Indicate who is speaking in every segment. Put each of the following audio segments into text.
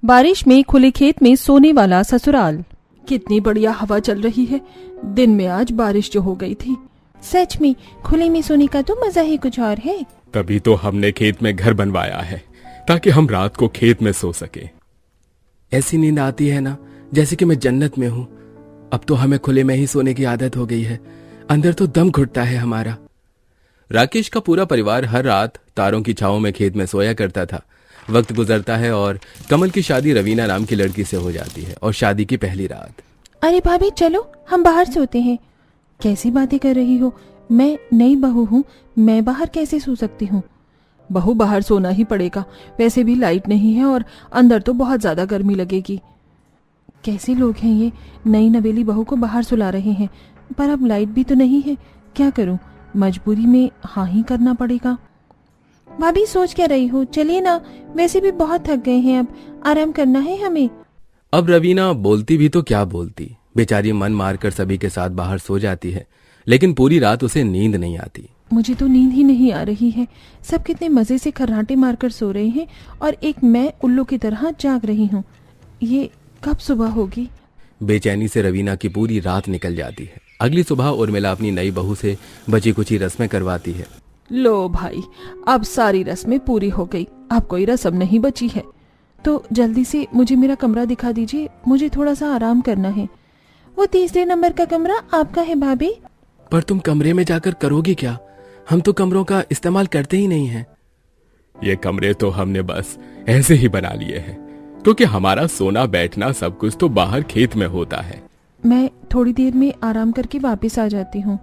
Speaker 1: बारिश में खुले खेत में सोने वाला ससुराल। कितनी बढ़िया हवा चल रही है। दिन में आज बारिश जो हो गई थी।
Speaker 2: सच में खुले में सोने का तो मजा ही कुछ और है।
Speaker 3: तभी तो हमने खेत में घर बनवाया है, ताकि हम रात को खेत में सो सके।
Speaker 4: ऐसी नींद आती है ना, जैसे कि मैं जन्नत में हूँ। अब तो हमें खुले में ही सोने की आदत हो गई है। अंदर तो दम घुटता है हमारा। राकेश का पूरा परिवार हर रात तारों की छांव में खेत में सोया करता था। वक्त गुजरता है और कमल की शादी रवीना नाम की लड़की से हो जाती है और शादी की पहली रात।
Speaker 2: अरे भाभी चलो हम बाहर सोते हैं। कैसी बातें कर रही हो, मैं नई बहू हूँ, मैं बाहर कैसे सो सकती हूँ।
Speaker 1: बहू बाहर सोना ही पड़ेगा, वैसे भी लाइट नहीं है और अंदर तो बहुत ज्यादा गर्मी लगेगी।
Speaker 2: कैसे लोग हैं ये, नई नवेली बहू को बाहर सुला रहे हैं, पर अब लाइट भी तो नहीं है। क्या करूं, मजबूरी में हाँ ही करना पड़ेगा। भाभी सोच क्या रही हो, चलिए ना, वैसे भी बहुत थक गए हैं, अब आराम करना है हमें।
Speaker 4: अब रवीना बोलती भी तो क्या बोलती, बेचारी मन मारकर सभी के साथ बाहर सो जाती है, लेकिन पूरी रात उसे नींद नहीं आती।
Speaker 2: मुझे तो नींद ही नहीं आ रही है। सब कितने मजे से खर्राटे मारकर सो रहे हैं और एक मैं उल्लू की तरह जाग रही हूँ। ये कब सुबह होगी।
Speaker 4: बेचैनी से रवीना की पूरी रात निकल जाती है। अगली सुबह उर्मिला अपनी नई बहू से बची कुची रस्में करवाती है।
Speaker 1: लो भाई, अब सारी रस्में पूरी हो गई, अब कोई रस्म नहीं बची है।
Speaker 2: तो जल्दी से मुझे मेरा कमरा दिखा दीजिए, मुझे थोड़ा सा आराम करना है। वो तीसरे नंबर का कमरा आपका है भाभी।
Speaker 4: पर तुम कमरे में जाकर करोगी क्या? हम तो कमरों का इस्तेमाल करते ही नहीं हैं।
Speaker 3: ये कमरे तो हमने बस ऐसे ही बना लिए हैं, क्योंकि हमारा सोना बैठना सब कुछ तो बाहर खेत में होता है।
Speaker 2: मैं थोड़ी देर में आराम करके वापस आ जाती हूँ।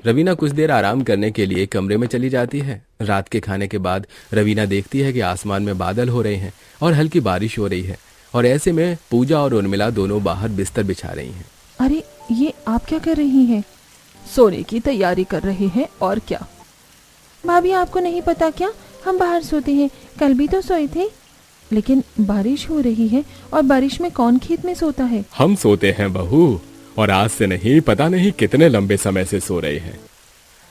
Speaker 4: रवीना कुछ देर आराम करने के लिए कमरे में चली जाती है। रात के खाने के बाद रवीना देखती है कि आसमान में बादल हो रहे हैं और हल्की बारिश हो रही है, और ऐसे में पूजा और उर्मिला दोनों बाहर बिस्तर बिछा रही हैं।
Speaker 2: अरे ये आप क्या कर रही हैं?
Speaker 1: सोने की तैयारी कर रहे हैं, और क्या।
Speaker 2: भाभी आपको नहीं पता क्या, हम बाहर सोते हैं, कल भी तो सोए थे। लेकिन बारिश हो रही है और बारिश में कौन खेत में सोता है।
Speaker 3: हम सोते हैं बहू, और आज से नहीं, पता नहीं कितने लंबे समय से सो रहे हैं।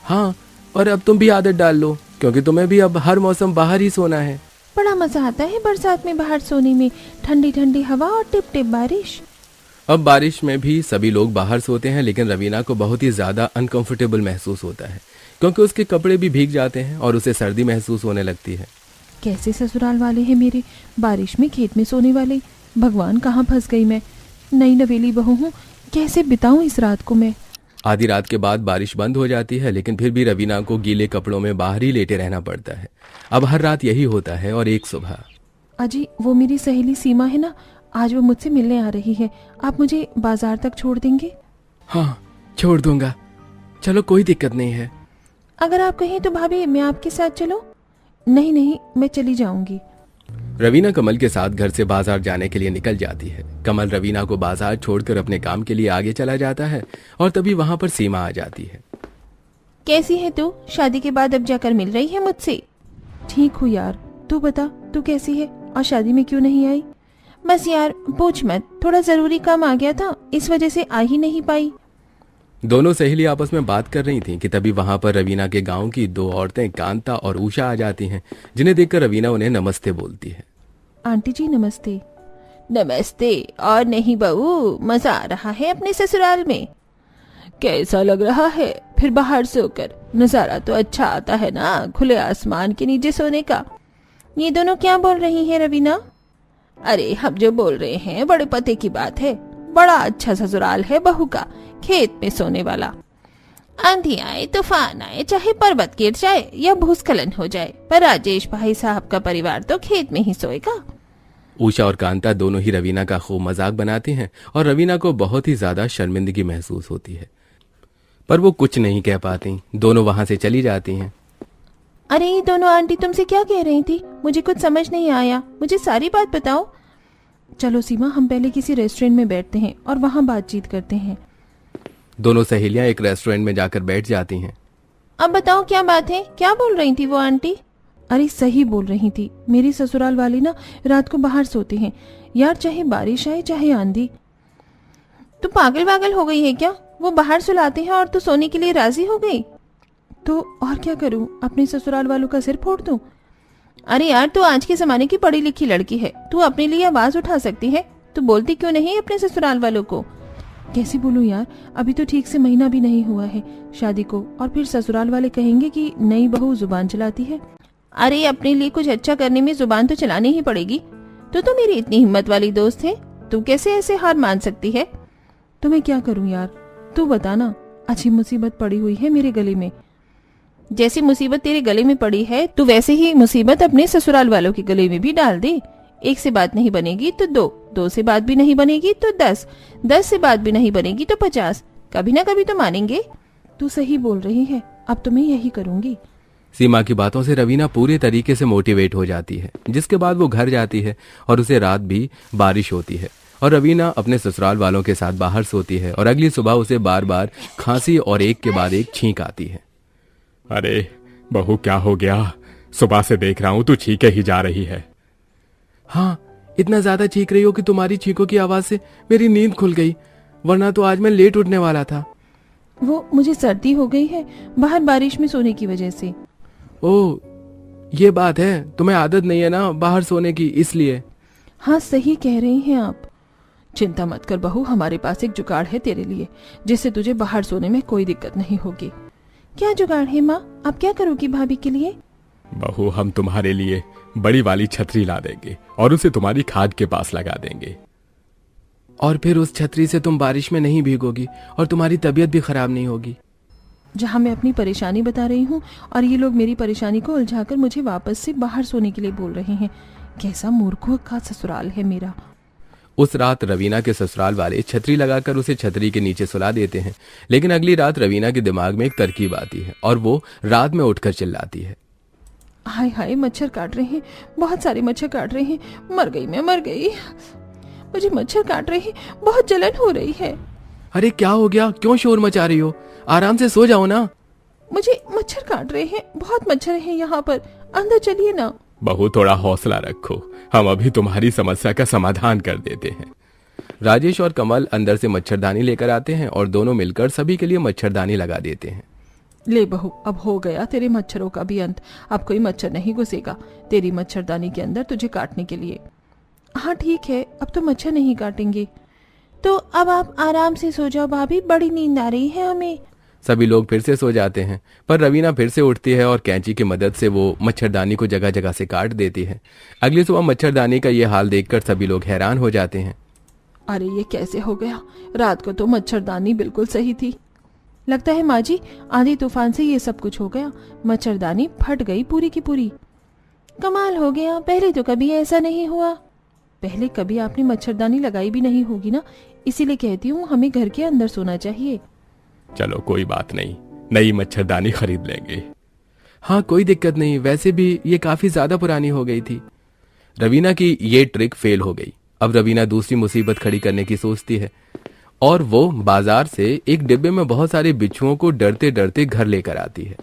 Speaker 4: हाँ, और अब तुम भी आदत डाल लो, क्योंकि तुम्हें भी अब हर मौसम बाहर ही सोना है।
Speaker 2: बड़ा मजा आता है बरसात में बाहर सोने में, ठंडी ठंडी हवा और टिप टिप बारिश।
Speaker 4: अब बारिश में भी सभी लोग बाहर सोते हैं, लेकिन रवीना को बहुत ही ज्यादा अनकंफर्टेबल महसूस होता है, क्योंकि उसके कपड़े भी भीग जाते हैं और उसे सर्दी महसूस होने लगती है।
Speaker 2: कैसे ससुराल वाले हैं मेरे, बारिश में खेत में सोने वाले। भगवान, कहाँ फंस गई मैं। नई नवेली बहू हूँ, कैसे बिताऊं इस रात को मैं।
Speaker 4: आधी रात के बाद बारिश बंद हो जाती है, लेकिन फिर भी रवीना को गीले कपड़ों में बाहर ही लेटे रहना पड़ता है। अब हर रात यही होता है। और एक सुबह,
Speaker 2: अजी वो मेरी सहेली सीमा है ना, आज वो मुझसे मिलने आ रही है। आप मुझे बाजार तक छोड़ देंगे?
Speaker 4: हाँ, छोड़ दूंगा, चलो कोई दिक्कत नहीं है।
Speaker 2: अगर आप कहें तो भाभी मैं आपके साथ चलूं? नहीं नहीं, मैं चली जाऊंगी।
Speaker 4: रवीना कमल के साथ घर से बाजार जाने के लिए निकल जाती है। कमल रवीना को बाजार छोड़कर अपने काम के लिए आगे चला जाता है, और तभी वहां पर सीमा आ जाती है।
Speaker 2: कैसी है तू? शादी के बाद अब जाकर मिल रही है मुझसे? ठीक हूँ यार, तू बता, तू कैसी है और शादी में क्यों नहीं आई? बस यार पूछ मत, थोड़ा जरूरी काम आ गया था, इस वजह से आ ही नहीं पाई।
Speaker 4: दोनों सहेली आपस में बात कर रही थीं कि तभी वहां पर रवीना के गांव की दो औरतें कांता और उषा आ जाती हैं, जिन्हें देखकर रवीना उन्हें नमस्ते बोलती है।
Speaker 2: आंटी जी नमस्ते।
Speaker 1: नमस्ते। और नहीं बहू, मजा आ रहा है अपने ससुराल में? कैसा लग रहा है फिर बाहर सोकर? नजारा तो अच्छा आता है ना, खुले आसमान के नीचे सोने का।
Speaker 2: ये दोनों क्या बोल रही हैं रवीना?
Speaker 1: अरे हम जो बोल रहे हैं बड़े पते की बात है। बड़ा अच्छा ससुराल है बहू का, खेत में सोने वाला। आंधी आए, तूफान आए, चाहे पर्वत गिर जाए या भूस्खलन हो जाए, पर राजेश भाई साहब का परिवार तो खेत में ही सोएगा।
Speaker 4: उषा और कांता दोनों ही रवीना का खूब मजाक बनाती हैं, और रवीना को बहुत ही ज्यादा शर्मिंदगी महसूस होती है, पर वो कुछ नहीं कह पाती। दोनों वहां से चली जाती हैं।
Speaker 2: अरे ये दोनों आंटी तुमसे क्या कह रही थी? मुझे कुछ समझ नहीं आया, मुझे सारी बात बताओ। चलो सीमा, हम पहले किसी रेस्टोरेंट में बैठते हैं और वहां बातचीत करते हैं।
Speaker 4: दोनों सहेलियां एक रेस्टोरेंट में जाकर बैठ जाती हैं।
Speaker 2: अब बताओ क्या बात है, क्या बोल रही थी वो आंटी? अरे सही बोल रही थी, मेरी ससुराल वाली ना रात को बाहर सोते हैं यार, चाहे बारिश आए चाहे आंधी। तू पागल वागल हो गई है क्या? वो बाहर सुलाते हैं और तू सोने के लिए राजी हो गई? तो और क्या करूं, अपने ससुराल वालों का सिर फोड़ दूं?
Speaker 1: अरे यार, तू आज के जमाने की पढ़ी लिखी लड़की है, तू अपने लिए आवाज उठा सकती है, तू बोलती क्यों नहीं अपने ससुराल वालों को?
Speaker 2: कैसे बोलूं यार, अभी तो ठीक से महीना भी नहीं हुआ है शादी को, और फिर ससुराल वाले कहेंगे कि नई बहू जुबान चलाती है।
Speaker 1: अरे अपने लिए कुछ अच्छा करने में जुबान तो चलानी ही पड़ेगी। तो मेरी इतनी हिम्मत वाली दोस्त है, तू कैसे ऐसे हार मान सकती है?
Speaker 2: तो मैं क्या करूं यार, तू बता ना। अच्छी मुसीबत पड़ी हुई है मेरे गले में।
Speaker 1: जैसी मुसीबत तेरे गले में पड़ी है, तू वैसे ही मुसीबत अपने ससुराल वालों के गले में भी डाल दे। एक से बात नहीं बनेगी तो दो से बात भी नहीं बनेगी तो 10 से बात भी नहीं बनेगी तो 50। कभी ना कभी तो मानेंगे।
Speaker 2: तू सही बोल रही है, अब तो मैं यही करूंगी।
Speaker 4: सीमा की बातों से रवीना पूरे तरीके से मोटिवेट हो जाती है, जिसके बाद वो घर जाती है और उसे रात भी बारिश होती है और रवीना अपने ससुराल वालों के साथ बाहर सोती है और अगली सुबह उसे बार बार खांसी और एक के बाद एक छींक आती है।
Speaker 3: अरे बहू, क्या हो गया? सुबह से देख रहा हूं तू छींके ही जा रही है।
Speaker 4: हाँ, इतना ज्यादा चीख रही हो कि तुम्हारी चीखों की आवाज से मेरी नींद खुल गई, वरना तो आज मैं लेट उठने वाला था।
Speaker 2: वो मुझे सर्दी हो गई है बाहर बारिश में सोने की वजह से।
Speaker 4: ओह, ये बात है, तुम्हें आदत नहीं है ना बाहर सोने की, इसलिए।
Speaker 2: हाँ, सही कह रही हैं आप। चिंता मत कर बहू, हमारे पास एक जुगाड़ है तेरे लिए, जिससे तुझे बाहर सोने में कोई दिक्कत नहीं होगी।
Speaker 1: क्या जुगाड़ है माँ? आप क्या करोगी भाभी के लिए?
Speaker 3: बहू, हम तुम्हारे लिए बड़ी वाली छतरी ला देंगे और उसे तुम्हारी खाट के पास लगा देंगे।
Speaker 4: और फिर उस छतरी से तुम बारिश में नहीं भीगोगी और तुम्हारी तबीयत भी खराब नहीं होगी।
Speaker 2: जहाँ मैं अपनी परेशानी बता रही हूँ और ये लोग मेरी परेशानी को उलझाकर मुझे वापस से बाहर सोने के लिए बोल रहे हैं। कैसा मूर्खों का ससुराल है मेरा।
Speaker 4: उस रात रवीना के ससुराल वाले छतरी लगाकर उसे छतरी के नीचे सुला देते हैं, लेकिन अगली रात रवीना के दिमाग में एक तरकीब आती है और वो रात में उठकर चिल्लाती है।
Speaker 2: हाय हाय, मच्छर काट रहे हैं, बहुत सारे मच्छर काट रहे हैं, मर गई, मैं मर गई, मुझे मच्छर काट रहे हैं, बहुत जलन हो रही है।
Speaker 4: अरे क्या हो गया, क्यों शोर मचा रही हो? आराम से सो जाओ ना।
Speaker 2: मुझे मच्छर काट रहे हैं, बहुत मच्छर हैं यहाँ पर, अंदर चलिए ना।
Speaker 3: बहू, थोड़ा हौसला रखो, हम अभी तुम्हारी समस्या का समाधान कर देते हैं।
Speaker 4: राजेश और कमल अंदर से मच्छरदानी लेकर आते हैं और दोनों मिलकर सभी के लिए मच्छरदानी लगा देते हैं।
Speaker 2: ले बहू, अब हो गया तेरे मच्छरों का भी अंत, अब कोई मच्छर नहीं घुसेगा तेरी मच्छरदानी के अंदर तुझे काटने के लिए। हाँ ठीक है, अब तो मच्छर नहीं काटेंगे।
Speaker 1: तो अब आप आराम से सो जाओ भाभी, बड़ी नींद आ रही है हमें।
Speaker 4: सभी लोग फिर से सो जाते हैं, पर रवीना फिर से उठती है और कैंची की मदद से वो मच्छरदानी को जगह जगह से काट देती है। अगली सुबह मच्छरदानी का ये हाल देखकर सभी लोग हैरान हो जाते हैं।
Speaker 2: अरे ये कैसे हो गया, रात को तो मच्छरदानी बिल्कुल सही थी। लगता है माँ जी, आंधी तूफान से ये सब कुछ हो गया, मच्छरदानी फट गई पूरी की पूरी।
Speaker 1: कमाल हो गया, पहले तो कभी ऐसा नहीं हुआ।
Speaker 2: पहले कभी आपने मच्छरदानी लगाई भी नहीं होगी ना, इसीलिए कहती हूँ हमें घर के अंदर सोना चाहिए।
Speaker 3: चलो कोई बात नहीं, नई मच्छरदानी खरीद लेंगे।
Speaker 4: हाँ कोई दिक्कत नहीं, वैसे भी ये काफी ज्यादा पुरानी हो गई थी। रवीना की ये ट्रिक फेल हो गई। अब रवीना दूसरी मुसीबत खड़ी करने की सोचती है और वो बाजार से एक डिब्बे में बहुत सारे बिच्छुओं को डरते डरते घर लेकर आती है।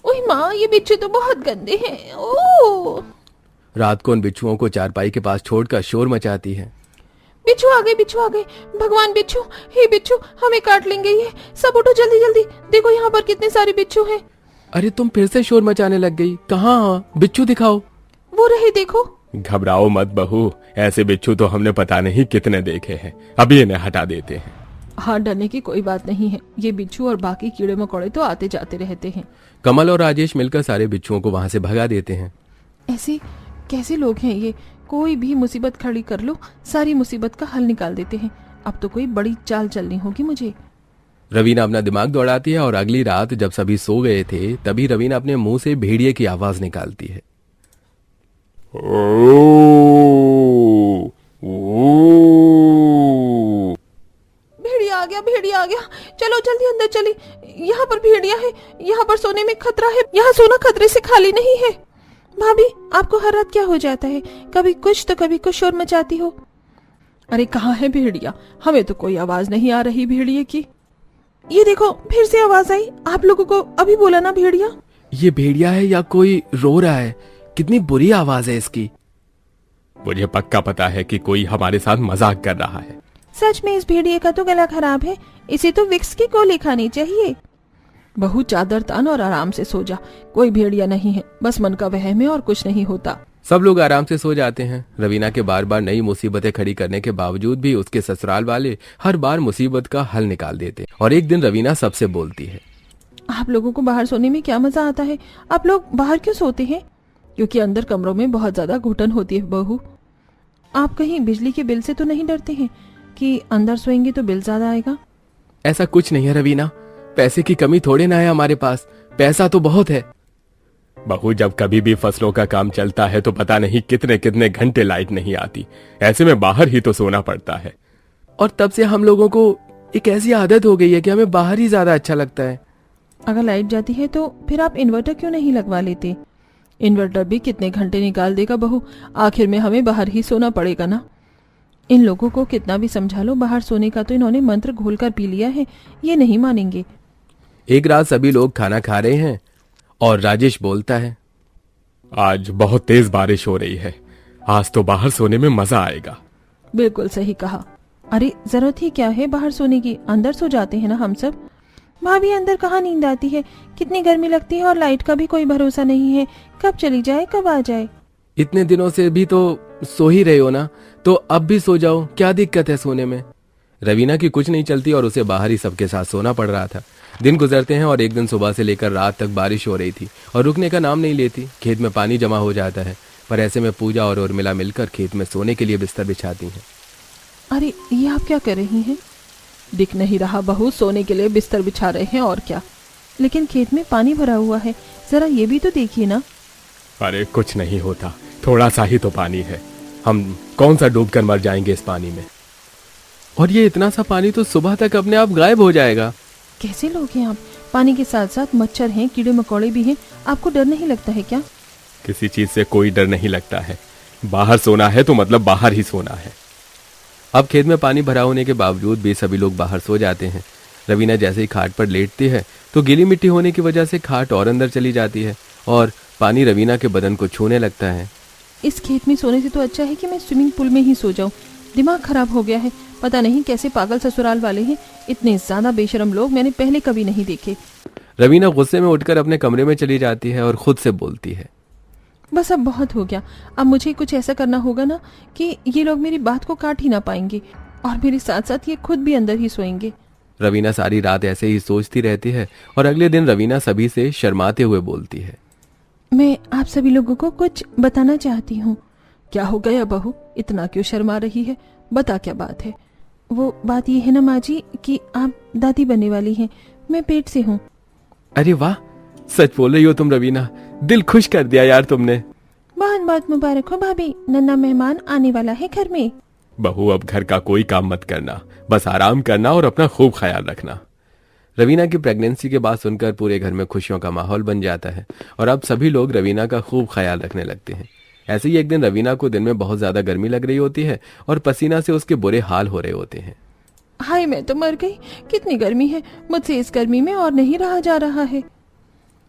Speaker 1: ओह माँ, ये बिच्छू तो बहुत गंदे हैं। ओह!
Speaker 4: रात को उन बिच्छुओं को चारपाई के पास छोड़कर शोर मचाती है।
Speaker 1: बिच्छू आ गए, बिच्छू आ गए, भगवान बिच्छू, हे बिच्छू, हमें काट लेंगे ये सब, उठो जल्दी जल्दी, देखो यहाँ पर कितने सारे बिच्छू हैं।
Speaker 4: अरे तुम फिर से शोर मचाने लग गई, कहाँ? बिच्छू दिखाओ।
Speaker 1: वो रहे देखो।
Speaker 3: घबराओ मत बहू, ऐसे बिच्छू तो हमने पता नहीं कितने देखे हैं, अभी इन्हें हटा देते हैं।
Speaker 2: हाँ, डरने की कोई बात नहीं है, ये बिच्छू और बाकी कीड़े मकोड़े तो आते जाते रहते हैं।
Speaker 4: कमल और राजेश मिलकर सारे बिच्छुओं को वहां से भगा देते हैं।
Speaker 2: ऐसे कैसे लोग हैं ये, कोई भी मुसीबत खड़ी कर लो सारी मुसीबत का हल निकाल देते हैं। अब तो कोई बड़ी चाल चलनी होगी मुझे।
Speaker 4: रवीना अपना दिमाग दौड़ाती है और अगली रात जब सभी सो गए थे तभी रवीना अपने मुंह से भेड़िए की आवाज निकालती है।
Speaker 1: भेड़िया आ गया, भेड़िया आ गया, चलो जल्दी अंदर चली, यहाँ पर भेड़िया है, यहाँ पर सोने में खतरा है, यहाँ सोना खतरे से खाली नहीं है। भाभी, आपको हर रात क्या हो जाता है, कभी कुछ तो कभी कुछ शोर मचाती हो।
Speaker 2: अरे कहाँ है भेड़िया, हमें तो कोई आवाज नहीं आ रही भेड़िए की।
Speaker 1: ये देखो फिर से आवाज आई, आप लोगों को अभी बोला ना भेड़िया।
Speaker 4: ये भेड़िया है या कोई रो रहा है? कितनी बुरी आवाज है इसकी।
Speaker 3: मुझे पक्का पता है कि कोई हमारे साथ मजाक कर रहा है।
Speaker 1: सच में इस भेड़िए का तो गला खराब है, इसे तो विक्स की गोली खानी चाहिए।
Speaker 2: बहू चादर तान और आराम से सो जा, कोई भेड़िया नहीं है, बस मन का वहम है और कुछ नहीं होता।
Speaker 4: सब लोग आराम से सो जाते हैं। रवीना के बार बार नई मुसीबतें खड़ी करने के बावजूद भी उसके ससुराल वाले हर बार मुसीबत का हल निकाल देते। और एक दिन रवीना सबसे बोलती है,
Speaker 2: आप लोगों को बाहर सोने में क्या मजा आता है? आप लोग बाहर क्यों सोते हैं? क्योंकि अंदर कमरों में बहुत ज्यादा घुटन होती है बहू। आप कहीं बिजली के बिल से तो नहीं डरते हैं कि अंदर सोएंगे तो बिल ज्यादा आएगा?
Speaker 4: ऐसा कुछ नहीं है रवीना, पैसे की कमी थोड़े ना है हमारे पास, पैसा तो बहुत है।
Speaker 3: बहू, जब कभी भी फसलों का काम चलता है तो पता नहीं कितने कितने घंटे लाइट नहीं आती, ऐसे में बाहर ही तो सोना पड़ता है।
Speaker 4: और तब से हम लोगों को एक ऐसी आदत हो गई है कि हमें बाहर ही ज्यादा अच्छा लगता है।
Speaker 2: अगर लाइट जाती है तो फिर आप इन्वर्टर क्यों नहीं लगवा लेते? इन्वर्टर भी कितने घंटे निकाल देगा बहू, आखिर में हमें बाहर ही सोना पड़ेगा ना। इन लोगों को कितना भी समझा लो, बाहर सोने का तो इन्होंने मंत्र घोलकर पी लिया है, ये नहीं मानेंगे।
Speaker 4: एक रात सभी लोग खाना खा रहे हैं और राजेश बोलता है,
Speaker 3: आज बहुत तेज बारिश हो रही है, आज तो बाहर सोने में मजा आएगा।
Speaker 2: बिल्कुल सही कहा। अरे जरूरत ही क्या है बाहर सोने की, अंदर सो जाते हैं ना हम सब। भाभी अंदर कहाँ नींद आती है, कितनी गर्मी लगती है और लाइट का भी कोई भरोसा नहीं है, कब चली जाए कब आ जाए।
Speaker 4: इतने दिनों से भी तो सो ही रहे हो ना, तो अब भी सो जाओ, क्या दिक्कत है सोने में। रवीना की कुछ नहीं चलती और उसे बाहर ही सबके साथ सोना पड़ रहा था। दिन गुजरते हैं और एक दिन सुबह से लेकर रात तक बारिश हो रही थी और रुकने का नाम नहीं लेती। खेत में पानी जमा हो जाता है, पर ऐसे में पूजा और उर्मिला मिलकर खेत में सोने के लिए बिस्तर बिछाती हैं।
Speaker 2: अरे ये आप क्या कर रही हैं? दिख नहीं रहा बहू, सोने के लिए बिस्तर बिछा रहे हैं और क्या। लेकिन खेत में पानी भरा हुआ है, जरा ये भी तो देखिए ना।
Speaker 3: अरे कुछ नहीं होता, थोड़ा सा ही तो पानी है, हम कौन सा डूब कर मर जाएंगे इस पानी में।
Speaker 4: और ये इतना सा पानी तो सुबह तक अपने आप गायब हो जाएगा।
Speaker 2: कैसे लोग हैं आप? पानी के साथ साथ मच्छर हैं, कीड़े मकोड़े भी हैं, आपको डर नहीं लगता है क्या?
Speaker 3: किसी चीज से कोई डर नहीं लगता है, बाहर सोना है तो मतलब बाहर ही सोना है।
Speaker 4: अब खेत में पानी भरा होने के बावजूद भी सभी लोग बाहर सो जाते हैं। रवीना जैसे ही खाट पर लेटती है तो गीली मिट्टी होने की वजह से खाट और अंदर चली जाती है और पानी रवीना के बदन को छूने लगता है।
Speaker 2: इस खेत में सोने से तो अच्छा है कि मैं स्विमिंग पूल में ही सो जाऊं। दिमाग खराब हो गया है, पता नहीं कैसे पागल ससुराल वाले हैं, इतने ज्यादा बेशरम लोग मैंने पहले कभी नहीं देखे।
Speaker 4: रवीना गुस्से में उठकर अपने कमरे में चली जाती है और खुद से बोलती है,
Speaker 2: बस अब बहुत हो गया, अब मुझे कुछ ऐसा करना होगा ना कि ये लोग मेरी बात को काट ही ना पाएंगे और मेरे साथ साथ ये खुद भी अंदर ही सोएंगे।
Speaker 4: रवीना सारी रात ऐसे ही सोचती रहती है और अगले दिन रवीना सभी से शर्माते हुए बोलती है,
Speaker 2: मैं आप सभी लोगों को कुछ बताना चाहती हूँ। क्या हो गया बहू, इतना क्यों शर्मा रही है? बता क्या बात है? वो बात ये है ना माँ जी कि आप दादी बनने वाली हैं, मैं पेट से हूँ।
Speaker 4: अरे वाह, सच बोल रही हो तुम रवीना, दिल खुश कर दिया यार तुमने।
Speaker 2: बहुत बहुत मुबारक हो भाभी, नन्ना मेहमान आने वाला है घर में।
Speaker 3: बहू अब घर का कोई काम मत करना, बस आराम करना और अपना खूब ख्याल रखना।
Speaker 4: रवीना की प्रेगनेंसी की बात सुनकर पूरे घर में खुशियों का माहौल बन जाता है और अब सभी लोग रवीना का खूब ख्याल रखने लगते हैं। ऐसे ही एक दिन रवीना को दिन में बहुत ज्यादा गर्मी लग रही होती है और पसीना से उसके बुरे हाल हो रहे होते हैं।
Speaker 2: हाय मैं तो मर गई, कितनी गर्मी है, मुझसे इस गर्मी में और नहीं रहा जा रहा है।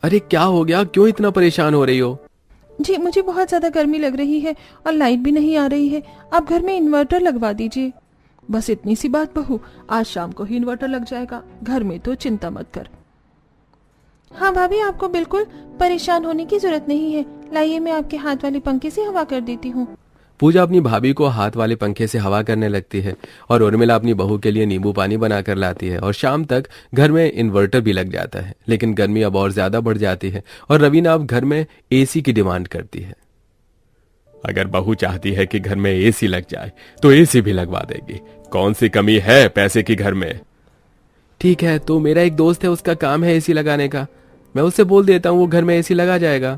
Speaker 4: अरे क्या हो गया, क्यों इतना परेशान हो रही हो?
Speaker 2: जी मुझे बहुत ज्यादा गर्मी लग रही है और लाइट भी नहीं आ रही है, आप घर में इन्वर्टर लगवा दीजिए। बस इतनी सी बात बहू, आज शाम को ही इन्वर्टर लग जाएगा, घर में तो चिंता मत कर। हाँ भाभी, आपको बिल्कुल परेशान होने की जरूरत नहीं है, लाइए मैं आपके हाथ वाले पंखे से हवा कर देती हूँ।
Speaker 4: पूजा अपनी भाभी को हाथ वाले पंखे से हवा करने लगती है और उर्मिला अपनी बहू के लिए नींबू पानी बनाकर लाती है और शाम तक घर में इन्वर्टर भी लग जाता है। लेकिन गर्मी अब और ज्यादा बढ़ जाती है और रवीना अब घर में एसी की डिमांड करती है।
Speaker 3: अगर बहू चाहती है कि घर में एसी लग जाए तो एसी भी लगवा देगी, कौन सी कमी है पैसे की घर में।
Speaker 4: ठीक है, तो मेरा एक दोस्त है, उसका काम है एसी लगाने का, मैं उससे बोल देता हूँ, वो घर में एसी लगा जाएगा।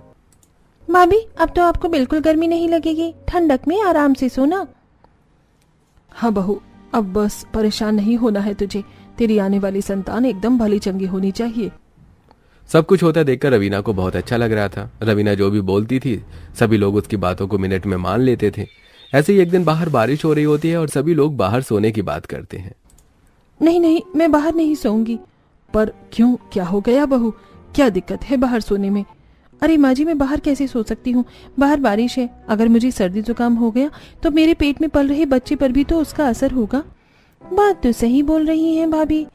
Speaker 2: भाभी अब तो आपको बिल्कुल गर्मी नहीं लगेगी, ठंडक में आराम से सोना। हाँ बहू, अब बस परेशान नहीं होना है तुझे, तेरी आने वाली संतान एकदम भली चंगी होनी चाहिए।
Speaker 4: सब कुछ होता देखकर रवीना को बहुत अच्छा लग रहा था। रवीना जो भी बोलती थी सभी लोग उसकी बातों को मिनट में मान लेते थे। ऐसे ही एक दिन बाहर बारिश हो रही होती है और सभी लोग बाहर सोने की बात करते हैं।
Speaker 2: नहीं नहीं, मैं बाहर नहीं सोऊंगी। पर क्यों, क्या हो गया बहू, क्या दिक्कत है बाहर सोने में? अरे माँ जी, मैं बाहर कैसे सो सकती हूँ, बाहर बारिश है, अगर मुझे सर्दी जुकाम हो गया तो मेरे पेट में पल रहे बच्चे पर भी तो उसका असर होगा। बात तो सही बोल रही हैं भाभी।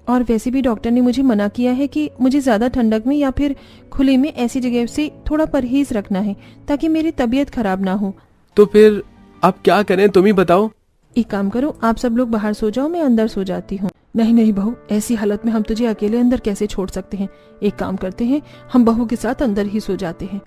Speaker 2: और वैसे भी डॉक्टर ने मुझे मना किया है कि मुझे ज्यादा ठंडक में या फिर खुले में ऐसी जगह से थोड़ा परहेज रखना है ताकि मेरी तबीयत खराब ना हो।
Speaker 4: तो फिर अब क्या करें, तुम ही बताओ।
Speaker 2: एक काम करो, आप सब लोग बाहर सो जाओ, मैं अंदर सो जाती हूँ। नहीं नहीं बहू, ऐसी हालत में हम तुझे अकेले अंदर कैसे छोड़ सकते हैं। एक काम करते हैं, हम बहू के साथ अंदर ही सो जाते हैं।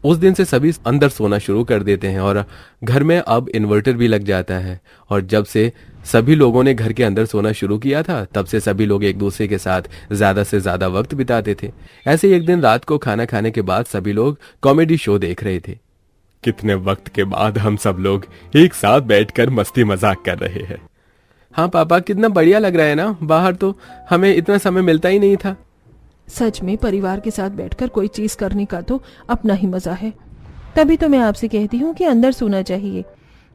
Speaker 4: उस दिन से सभी अंदर सोना शुरू कर देते हैं और घर में अब इन्वर्टर भी लग जाता है। और जब से सभी लोगों ने घर के अंदर सोना शुरू किया था, तब से सभी लोग एक दूसरे के साथ ज्यादा से ज्यादा वक्त बिताते थे। ऐसे ही एक दिन रात को खाना खाने के बाद सभी लोग कॉमेडी शो देख रहे थे।
Speaker 3: कितने वक्त के बाद हम सब लोग एक साथ बैठकर मस्ती मजाक कर रहे हैं।
Speaker 4: हाँ पापा, कितना बढ़िया लग रहा है ना। बाहर तो हमें इतना समय मिलता ही नहीं था।
Speaker 2: सच में परिवार के साथ बैठकर कोई चीज करने का तो अपना ही मजा है। तभी तो मैं आपसे कहती हूँ कि अंदर सोना चाहिए।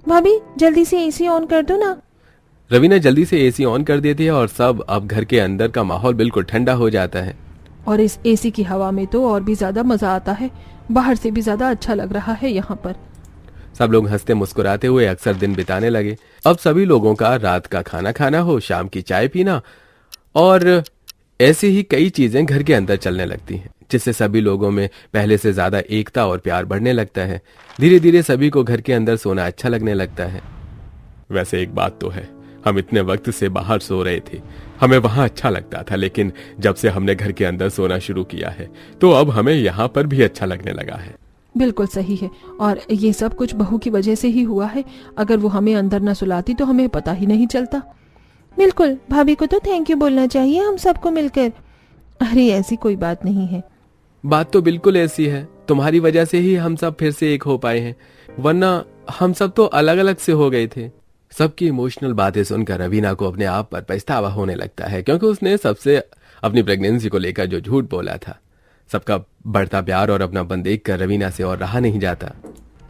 Speaker 2: भाभी जल्दी से एसी ऑन कर दो ना।
Speaker 4: रवीना जल्दी से एसी ऑन कर देती है और सब अब घर के अंदर का माहौल बिल्कुल ठंडा हो जाता है।
Speaker 2: और इस एसी की हवा में तो और भी ज्यादा मजा आता है, बाहर से भी ज्यादा अच्छा लग रहा है यहाँ पर।
Speaker 4: सब लोग हंसते मुस्कुराते हुए अक्सर दिन बिताने लगे। अब सभी लोगों का रात का खाना खाना हो, शाम की चाय पीना और ऐसी ही कई चीजें घर के अंदर चलने लगती हैं, जिससे सभी लोगों में पहले से ज्यादा एकता और प्यार बढ़ने लगता है। धीरे धीरे सभी को घर के अंदर सोना अच्छा लगने लगता है।
Speaker 3: वैसे एक बात तो है, हम इतने वक्त से बाहर सो रहे थे, हमें वहां अच्छा लगता था, लेकिन जब से हमने घर के अंदर सोना शुरू किया है तो अब हमें यहाँ पर भी अच्छा लगने लगा है।
Speaker 2: बिल्कुल सही है, और ये सब कुछ बहू की वजह से ही हुआ है। अगर वो हमें अंदर न सुलाती तो हमें पता ही नहीं चलता। बिल्कुल, भाभी को तो थैंक यू बोलना चाहिए हम सबको मिलकर। अरे ऐसी कोई बात नहीं है।
Speaker 4: बात तो बिल्कुल ऐसी है, तुम्हारी वजह से ही हम सब फिर से एक हो पाए हैं, वरना हम सब तो अलग अलग से हो गए थे। सबकी इमोशनल बातें सुनकर रवीना को अपने आप पर पछतावा होने लगता है, क्योंकि उसने सबसे अपनी प्रेगनेंसी को लेकर जो झूठ बोला था। सबका बढ़ता प्यार और अपनापन देखकर रवीना से और रहा नहीं जाता।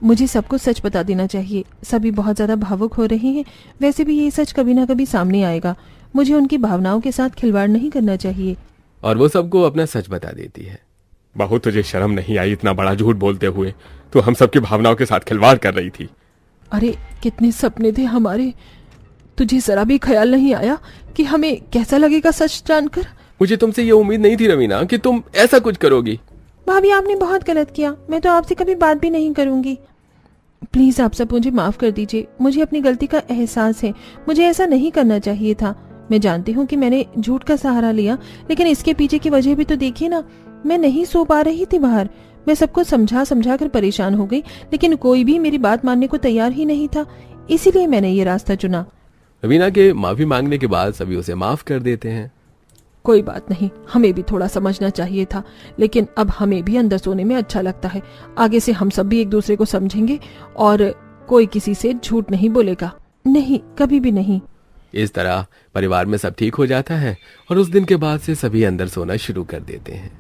Speaker 2: मुझे सबको सच बता देना चाहिए। सभी बहुत ज्यादा भावुक हो रहे हैं। वैसे भी ये सच कभी ना कभी सामने आएगा। मुझे उनकी भावनाओं के साथ खिलवाड़ नहीं करना चाहिए।
Speaker 4: और वो सबको अपना सच बता देती है।
Speaker 3: बहू, तुझे शर्म नहीं आई इतना बड़ा झूठ बोलते हुए? तो हम सबकी भावनाओं के साथ खिलवाड़ कर रही थी।
Speaker 2: अरे कितने सपने थे हमारे, तुझे जरा भी ख्याल नहीं आया कि हमें कैसा लगेगा सच जानकर?
Speaker 4: मुझे तुमसे ये उम्मीद नहीं थी रवीना कि तुम ऐसा कुछ करोगी।
Speaker 2: भाभी आपने बहुत गलत किया, मैं तो आपसे कभी बात भी नहीं करूंगी। प्लीज आप सब मुझे माफ कर दीजिए। मुझे अपनी गलती का एहसास है, मुझे ऐसा नहीं करना चाहिए था। मैं जानती हूँ कि मैंने झूठ का सहारा लिया, लेकिन इसके पीछे की वजह भी तो देखिए ना। मैं नहीं सो पा रही थी बाहर, मैं सबको समझा समझा कर परेशान हो गई, लेकिन कोई भी मेरी बात मानने को तैयार ही नहीं था। इसीलिए मैंने ये रास्ता चुना।
Speaker 4: रवीना के माफी मांगने के बाद सभी उसे माफ कर देते हैं।
Speaker 2: कोई बात नहीं, हमें भी थोड़ा समझना चाहिए था, लेकिन अब हमें भी अंदर सोने में अच्छा लगता है। आगे से हम सब भी एक दूसरे को समझेंगे और कोई किसी से झूठ नहीं बोलेगा। नहीं, कभी भी नहीं।
Speaker 4: इस तरह परिवार में सब ठीक हो जाता है और उस दिन के बाद से सभी अंदर सोना शुरू कर देते हैं।